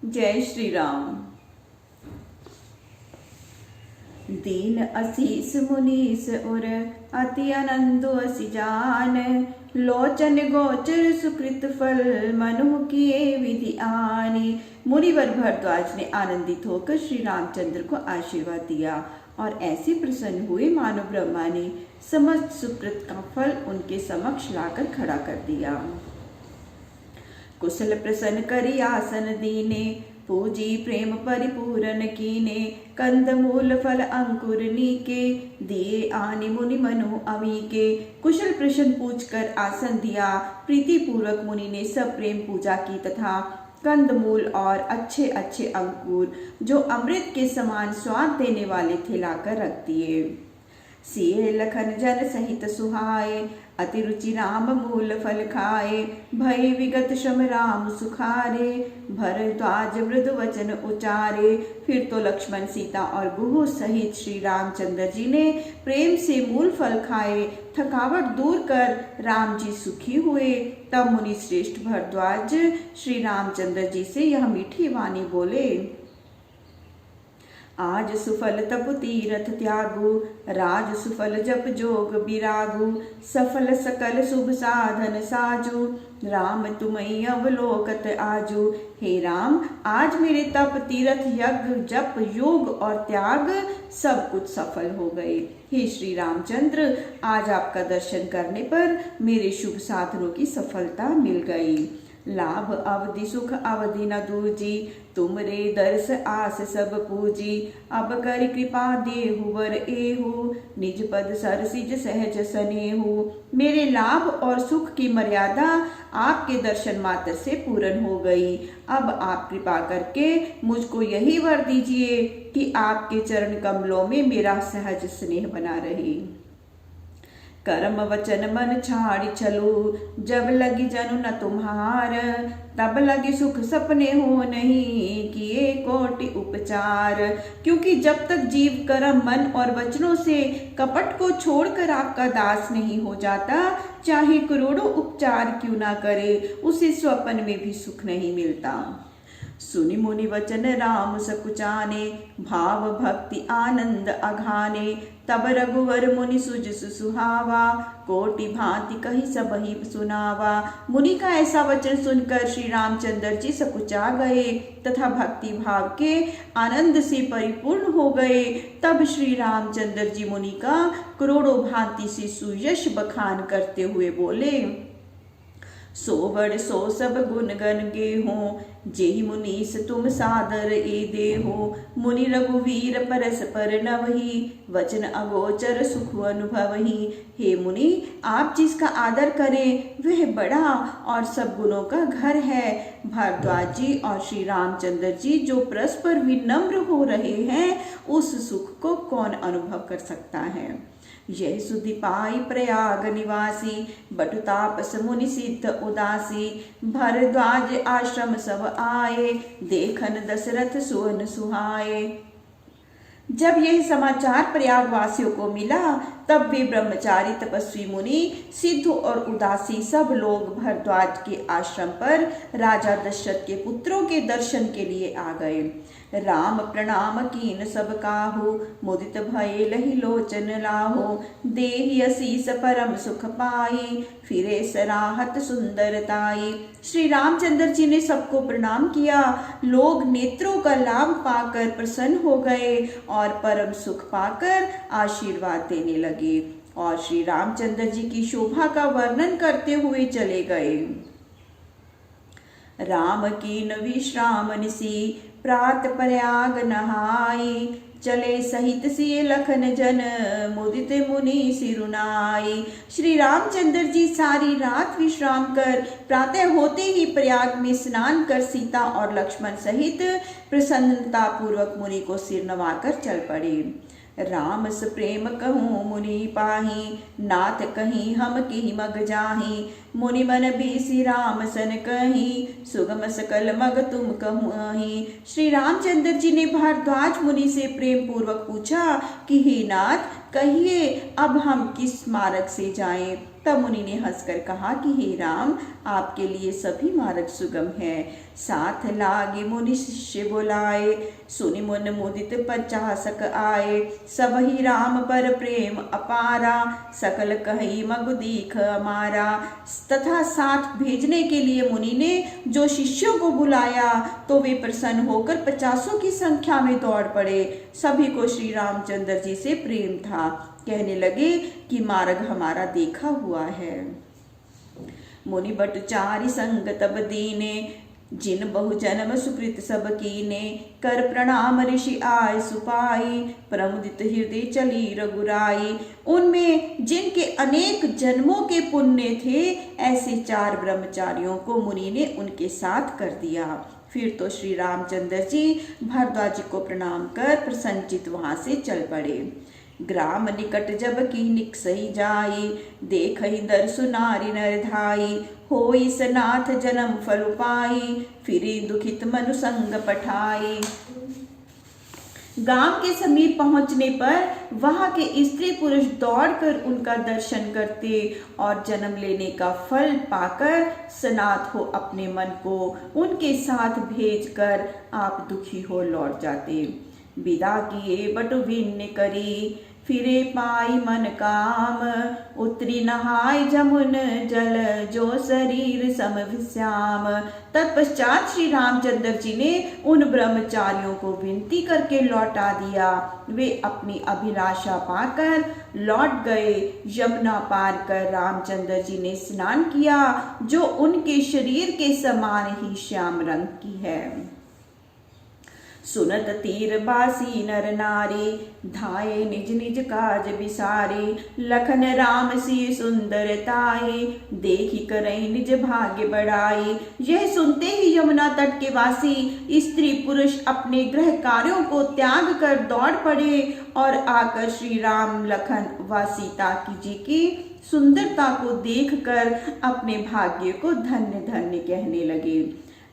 जय श्री राम। दीन असीस मुनीस उर अति आनंदो असि जान, लोचन गोचर सुकृत फल मनु किए विधि आने। मुनिवर भरद्वाज ने आनंदित होकर श्री रामचंद्र को आशीर्वाद दिया और ऐसे प्रसन्न हुए मानो ब्रह्मा ने समस्त सुकृत का फल उनके समक्ष लाकर खड़ा कर दिया। कुशल प्रसन्न करी आसन दीने, पूजी प्रेम परिपूरन कीने। कंद मूल फल अंकुर नीके, दिए आने मुनि मनु अमी के। कुशल प्रश्न पूछ कर आसन दिया, प्रीति पूर्वक मुनि ने सब प्रेम पूजा की तथा कंद मूल और अच्छे अच्छे अंकुर जो अमृत के समान स्वाद देने वाले थे लाकर रख दिए। सिए लखन जन सहित सुहाए, अति रुचि राम मूल फल खाए। भय विगत श्रम राम सुखारे, भरद्वाज मृदु वचन उचारे। फिर तो लक्ष्मण सीता और गुहु सहित श्री रामचंद्र जी ने प्रेम से मूल फल खाए, थकावट दूर कर राम जी सुखी हुए। तब मुनि श्रेष्ठ भरद्वाज श्री रामचंद्र जी से यह मीठी वाणी बोले, आज सुफल तप तीरथ त्यागु, राज सुफल जप जोग बिरागु। सफल सकल शुभ साधन साजु, राम तुम्हें अवलोकत आजू। हे राम, आज मेरे तप तीरथ यज्ञ जप योग और त्याग सब कुछ सफल हो गए। हे श्री रामचंद्र, आज आपका दर्शन करने पर मेरे शुभ साधनों की सफलता मिल गई। लाभ अवधि सुख अवधि न दूजी, तुमरे दर्श आस सब पूजी। अब कर कृपा देहु वर एहु, निज पद सरसिज सहज सनेहु। मेरे लाभ और सुख की मर्यादा आपके दर्शन मात्र से पूर्ण हो गई। अब आप कृपा करके मुझको यही वर दीजिए कि आपके चरण कमलों में मेरा सहज स्नेह बना रहे। कर्म वचन मन छाड़ी चलो, जब लगी जनु न तुम्हार। तब लगे सुख सपने हो नहीं, किए कोटि उपचार। क्योंकि जब तक जीव कर्म मन और वचनों से कपट को छोड़कर आपका दास नहीं हो जाता, चाहे करोड़ों उपचार क्यों ना करे, उसे स्वप्न में भी सुख नहीं मिलता। सुनि मुनि वचन राम सकुचाने, भाव भक्ति आनंद अघाने। तब रघुवर मुनि सुज सुहावा, कोटि भांति कही सबहि सुनावा। मुनि का ऐसा वचन सुनकर श्री रामचंद्र जी सकुचा गए तथा भक्ति भाव के आनंद से परिपूर्ण हो गए। तब श्री रामचंद्र जी मुनि का करोड़ों भांति से सुयश बखान करते हुए बोले, सो बड़ सो सब गुण गण गे हो, जेहि मुनीस तुम सादर ए देहो। मुनि रघुवीर परस पर नवहि, वचन अगोचर सुख अनुभवहि। हे मुनि, आप जिसका आदर करें वह बड़ा और सब गुणों का घर है। भरद्वाज जी और श्री रामचंद्र जी जो परस्पर विनम्र हो रहे हैं, उस सुख को कौन अनुभव कर सकता है। यह सुधि पाई प्रयाग निवासी, बटु तापस मुनि सिद्ध उदासी। भरद्वाज आश्रम सब आए, देखन दशरथ सुवन सुहाए। जब यह समाचार प्रयागवासियों को मिला, तब वे ब्रह्मचारी तपस्वी मुनि सिद्ध और उदासी सब लोग भरद्वाज के आश्रम पर राजा दशरथ के पुत्रों के दर्शन के लिए आ गए। राम प्रणाम कीन सब काहू, मुदित भये लहि लोचन लाहो। देहि असीस परम सुख पाई, फिरे सराहत सुंदरताई। श्री रामचंद्र जी ने सबको प्रणाम किया। लोग नेत्रों का लाभ पाकर प्रसन्न हो गए और परम सुख पाकर आशीर्वाद देने लगे और श्री रामचंद्र जी की शोभा का वर्णन करते हुए चले गए। राम कीन विश्राम निसी, प्रात प्रयाग नहाई। चले सहित सिए लखन जन, मुदित मुनि सिरुनाई। श्री रामचंद्र जी सारी रात विश्राम कर प्रातः होते ही प्रयाग में स्नान कर सीता और लक्ष्मण सहित प्रसन्नता पूर्वक मुनि को सिर नवाकर चल पड़े। राम स प्रेम कहूँ मुनि पाही, नाथ कहीं हम की मग जाही। मुनि मन बीसी राम सन कहीं, सुगम सकल मग तुम कहूँ। श्री रामचंद्र जी ने भारद्वाज मुनि से प्रेम पूर्वक पूछा कि हे नाथ, कहिए अब हम किस मार्ग से जाएं। तब मुनि ने हंसकर कहा कि हे राम, आपके लिए सभी मार्ग सुगम है। साथ लागे मुनि शिष्य बुलाए, सुनि मुन मुदित 50 आए। सब ही राम पर प्रेम अपारा, सकल कही मगु दीख हमारा। तथा साथ भेजने के लिए मुनि ने जो शिष्यों को बुलाया तो वे प्रसन्न होकर 50 की संख्या में दौड़ पड़े। सभी को श्री रामचंद्र जी से प्रेम था। कहने लगे कि मार्ग हमारा देखा हुआ है। मुनि बट चारि संग तब दीने, जिन बहु जन्म सुकृत सब कीने। कर प्रणाम ऋषि आय सुपाई, प्रमुदित हृदय चली रघुराई। उनमें जिनके अनेक जन्मों के पुण्य थे, ऐसे 4 ब्रह्मचारियों को मुनि ने उनके साथ कर दिया। फिर तो श्री रामचंद्र जी भारद्वाज जी को प्रणाम कर प्रसन्नचित वहां से चल पड़े। ग्राम निकट जब की निकसई जाई, देखहि दरसु नारी नर धाई। होई सनाथ जन्म फल पाई, फिरी दुखित मनु संग पठाई। गांव के समीप पहुंचने पर वहां के स्त्री पुरुष दौड़कर उनका दर्शन करते और जन्म लेने का फल पाकर सनाथ हो अपने मन को उनके साथ भेजकर आप दुखी हो लौट जाते। विदा किए बटु भिन्न करी, फिरे पाई मन काम। उतरी नहाय जमुन जल, जो शरीर सम विश्याम। तत्पश्चात श्री रामचंद्र जी ने उन ब्रह्मचारियों को विनती करके लौटा दिया। वे अपनी अभिलाषा पाकर लौट गए। यमुना पार कर रामचंद्र जी ने स्नान किया, जो उनके शरीर के समान ही श्याम रंग की है। सुनत तीर बासी नर नारी, धाये निज निज काज बिसारी। लखन राम सी सुंदरताई, देखी करई निज भाग्य बढ़ाई। यह सुनते ही यमुना तट के वासी स्त्री पुरुष अपने गृह कार्यों को त्याग कर दौड़ पड़े और आकर श्री राम, लखन व सीता जी की सुंदरता को देखकर अपने भाग्य को धन्य धन्य कहने लगे।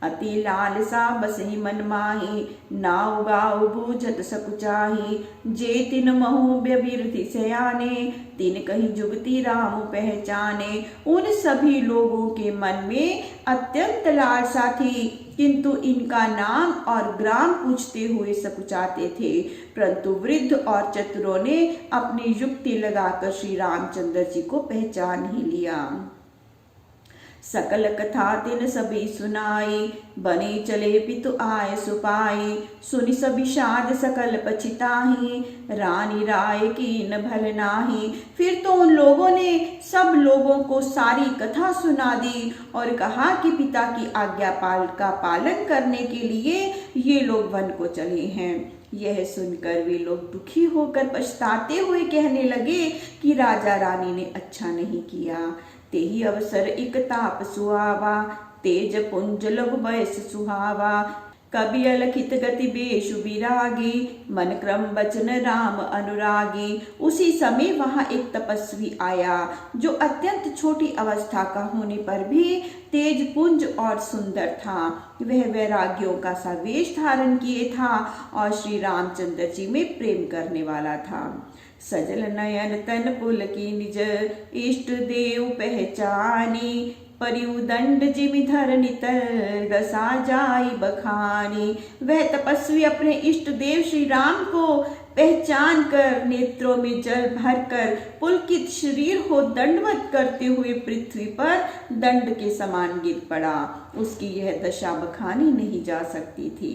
अति लालसा बसहि मन माही, नाव गाव बूझत सकुचाही। जे तिन महु व्यभिरति सयाने, तिन कही जुगति राम पहचाने। उन सभी लोगों के मन में अत्यंत लालसा थी, किंतु इनका नाम और ग्राम पूछते हुए सकुचाते थे। परंतु वृद्ध और चतुरों ने अपनी युक्ति लगाकर श्री रामचंद्र जी को पहचान ही लिया। सकल कथा तिन सभी सुनाई, बने चले पितु आय सुपाई। सुनि सभी शाद सकल पछिताही, रानी राय कीन भल नाही। फिर तो उन लोगों ने सब लोगों को सारी कथा सुना दी और कहा कि पिता की आज्ञा का पालन करने के लिए ये लोग वन को चले हैं। यह सुनकर वे लोग दुखी होकर पछताते हुए कहने लगे कि राजा रानी ने अच्छा नहीं किया। तेहि अवसर इक ताप सुहावा, तेज पुंज लघु बयस सुहावा। कवि अलखित गति बेशु विरागी, मन क्रम बचन राम अनुरागी। उसी समय वहां एक तपस्वी आया, जो अत्यंत छोटी अवस्था का होने पर भी तेज पुंज और सुंदर था। वह वैरागियों का सा वेश धारण किए था और श्री रामचंद्र जी में प्रेम करने वाला था। सजल नयन तन पुल की निज, इष्ट देव पहचानी। परिउदंड जिमि धरनि तर, दसा जाई बखानी। वह तपस्वी अपने इष्ट देव श्री राम को पहचान कर नेत्रों में जल भरकर पुलकित शरीर हो दंडवत करते हुए पृथ्वी पर दंड के समान गिर पड़ा। उसकी यह दशा बखानी नहीं जा सकती थी।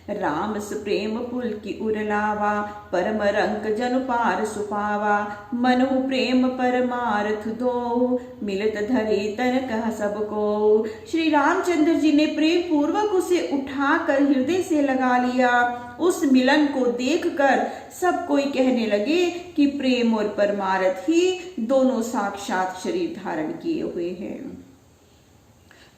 राम सुप्रेम पुल की उरलावा, परम रंक जनु पार सुपावा। मनु प्रेम परमार्थ दो, मिलत धरे तन कह सबको। श्री रामचंद्र जी ने प्रेम पूर्वक उसे उठाकर हृदय से लगा लिया। उस मिलन को देखकर सब कोई कहने लगे कि प्रेम और परमार्थ ही दोनों साक्षात शरीर धारण किए हुए हैं।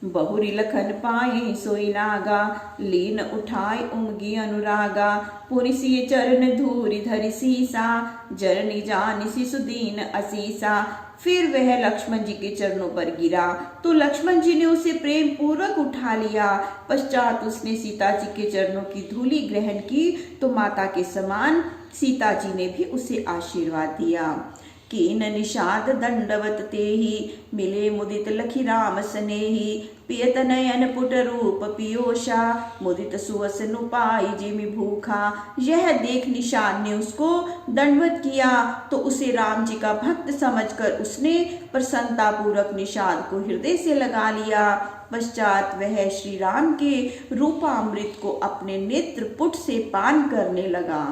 बहुरी लखन पाए सोई लागा, लीन उठाए उमगी अनुरागा। पुनिसिय चरण धूरि धरि सीसा, जरनी जानिसि सुदीन असीसा। फिर वह लक्ष्मण जी के चरणों पर गिरा तो लक्ष्मण जी ने उसे प्रेम पूर्वक उठा लिया। पश्चात उसने सीता जी के चरणों की धूलि ग्रहण की तो माता के समान सीता जी ने भी उसे आशीर्वाद दिया। कीन निषाद दंडवत तेहि, मिले मुदित लखी राम स्नेही। पियत नयन पुट रूप पियोषा, मुदित सुवस नु पाई जिमि भूखा। यह देख निषाद ने उसको दंडवत किया तो उसे राम जी का भक्त समझकर उसने प्रसन्नता पूर्वक निषाद को हृदय से लगा लिया। पश्चात वह श्री राम के रूपामृत को अपने नेत्र पुट से पान करने लगा।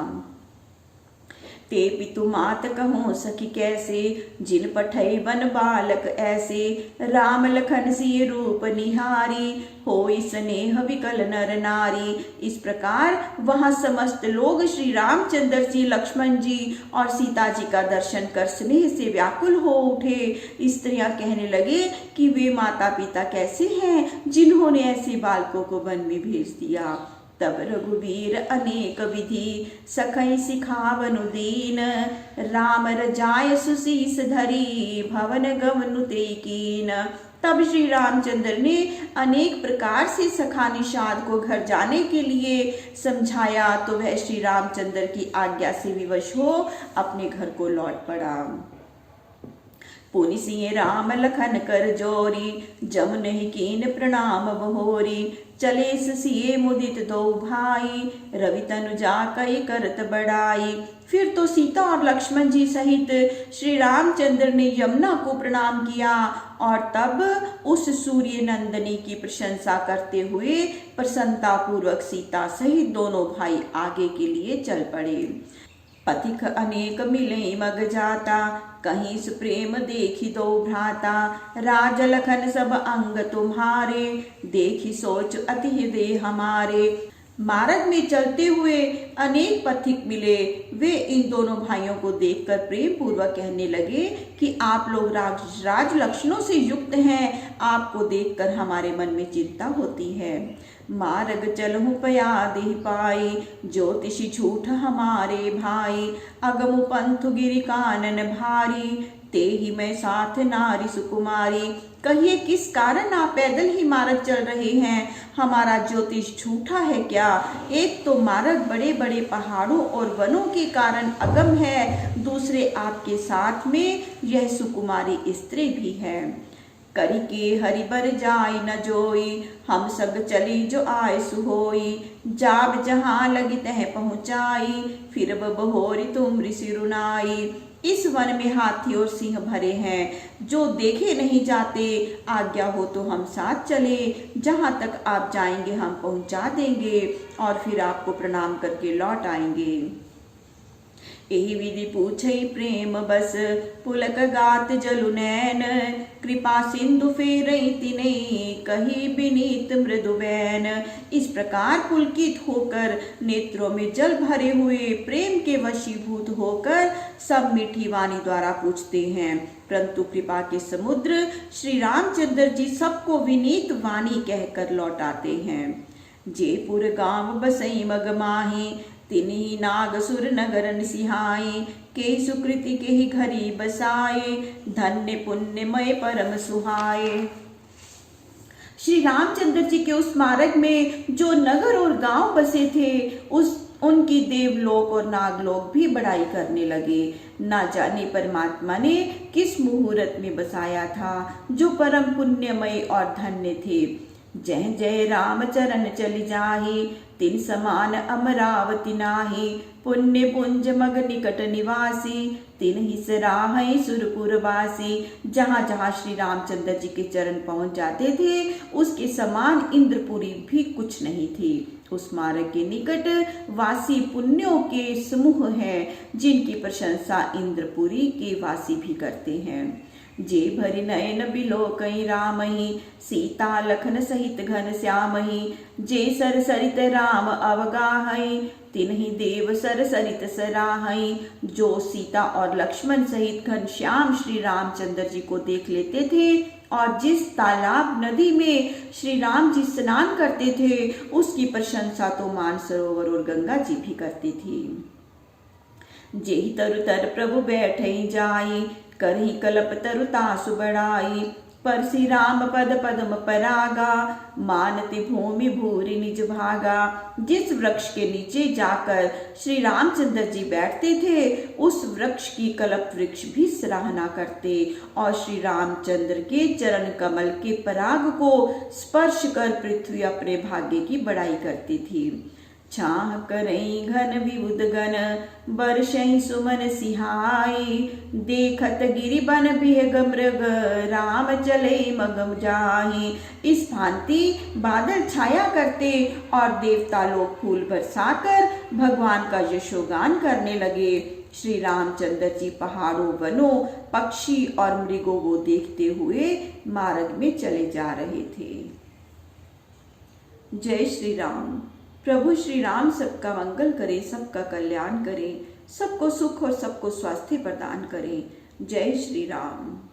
ते पितु मात कहो सखी कैसे, जिन पठई बन बालक ऐसे। राम लखन सिय रूप निहारी, होई स्नेह विकल नर नारी। इस प्रकार वहां समस्त लोग श्री रामचंद्र जी, लक्ष्मण जी और सीता जी का दर्शन कर स्नेह से व्याकुल हो उठे। स्त्रियां कहने लगे कि वे माता पिता कैसे हैं जिन्होंने ऐसे बालकों को वन में भेज दिया। तब रघुवीर अनेक विधि, सखई सिखावनु दीन। राम रजाय सुशीस धरी, भवन गवनु ते कीन। तब श्री रामचंद्र ने अनेक प्रकार से सखा निषाद को घर जाने के लिए समझाया तो वह श्री रामचंद्र की आज्ञा से विवश हो अपने घर को लौट पड़ा। पुनि सिय राम लखन कर जोरी, जमुनि कीन प्रणाम बहोरी। चले सिए मुदित दो भाई, रवि तनुजा कई करत बड़ाई। फिर तो सीता और लक्ष्मण जी सहित श्री रामचंद्र ने यमुना को प्रणाम किया और तब उस सूर्य नंदिनी की प्रशंसा करते हुए प्रसन्नता पूर्वक सीता सहित दोनों भाई आगे के लिए चल पड़े। पथिक अनेक मिले मग जाता, कहीं सुप्रेम देखी दो भ्राता। राज लखन सब अंग तुम्हारे, देखी सोच अति हृदय हमारे। मार्ग में चलते हुए अनेक पथिक मिले। वे इन दोनों भाइयों को देखकर प्रेम पूर्वक कहने लगे कि आप लोग राज लक्षणों से युक्त हैं, आपको देखकर हमारे मन में चिंता होती है। मार्ग चलहु पया देह पाई, ज्योतिषी झूठ हमारे भाई। अगमु पंथु गिरि कानन भारी, ते ही मैं साथ नारी सुकुमारी। कहिए किस कारण आप पैदल ही मार्ग चल रहे हैं, हमारा ज्योतिष झूठा है क्या? एक तो मार्ग बड़े बड़े पहाड़ों और वनों के कारण अगम है, दूसरे आपके साथ में यह सुकुमारी स्त्री भी है। करी के हरि बर जाय न जोई, हम सब चली जो आय सुहोई। जाब जहाँ लगी तह पहुँचाई, फिर बहोरी तुमरी सिरुनाई। इस वन में हाथी और सिंह भरे हैं, जो देखे नहीं जाते। आज्ञा हो तो हम साथ चले, जहाँ तक आप जाएंगे हम पहुँचा देंगे और फिर आपको प्रणाम करके लौट आएंगे। एहि विधि पूछई प्रेम बस, पुलक गात जलु नैन। कृपा सिंधु फेरई तिने, कही बिनीत मृदु बैन। इस प्रकार पुलकित होकर नेत्रों में जल भरे हुए प्रेम के वशीभूत होकर सब मीठी वाणी द्वारा पूछते हैं, परंतु कृपा के समुद्र श्री रामचंद्र जी सबको विनीत वाणी कहकर लौटाते हैं। जयपुर गांव बसई मग माही, तिन्ही नागसुर नगर निसिहाई। के सुकृति के ही घरी बसाए, धन्य पुण्यमय परम सुहाए। श्री रामचंद्र जी के उस मार्ग में जो नगर और गांव बसे थे, उनकी देवलोक और नागलोक भी बड़ाई करने लगे। ना जाने परमात्मा ने किस मुहूर्त में बसाया था, जो परम पुण्यमय और धन्य थे। जय जय राम चरण चली जाहि, तिन समान अमरावती नाही। पुण्य पुंज मग निकट निवासी, तिन ही सराहै सुरपुर वासी। जहाँ जहाँ श्री रामचंद्र जी के चरण पहुँच जाते थे, उसके समान इंद्रपुरी भी कुछ नहीं थी। उस मार्ग के निकट वासी पुण्यों के समूह हैं, जिनकी प्रशंसा इंद्रपुरी के वासी भी करते हैं। जे भरि नयन बिलोकई रामहि, सीता लखन सहित घन श्यामहि। जे सर सरित राम अवगाहई, तिन्हि देव सर सरित सराहई। जो सीता और लक्ष्मण सहित घनश्याम श्री रामचंद्र जी को देख लेते थे और जिस तालाब नदी में श्री राम जी स्नान करते थे, उसकी प्रशंसा तो मानसरोवर और गंगा जी भी करती थी। जेहि तरु तर प्रभु बैठई जाई, करही कलप तरु तासु बढ़ाई। पर श्री राम पद पद्म परागा, मानते भूमि भूरि निज भागा। जिस वृक्ष के नीचे जाकर श्री रामचंद्र जी बैठते थे, उस वृक्ष की कल्प वृक्ष भी सराहना करते और श्री रामचंद्र के चरण कमल के पराग को स्पर्श कर पृथ्वी अपने भाग्य की बड़ाई करती थी। छाह करई घन विबुध गण, बरसई सुमन सिहाई। देखत गिरि बन बिहग मृग, राम चले मगम जाहि। इस भांति बादल छाया करते और देवता लोग फूल बरसाकर भगवान का यशोगान करने लगे। श्री रामचंद्र जी पहाड़ों, वनों, पक्षी और मृगों को देखते हुए मार्ग में चले जा रहे थे। जय श्री राम। प्रभु श्री राम सबका मंगल करे, सबका कल्याण करें, सबको सुख और सबको स्वास्थ्य प्रदान करें। जय श्री राम।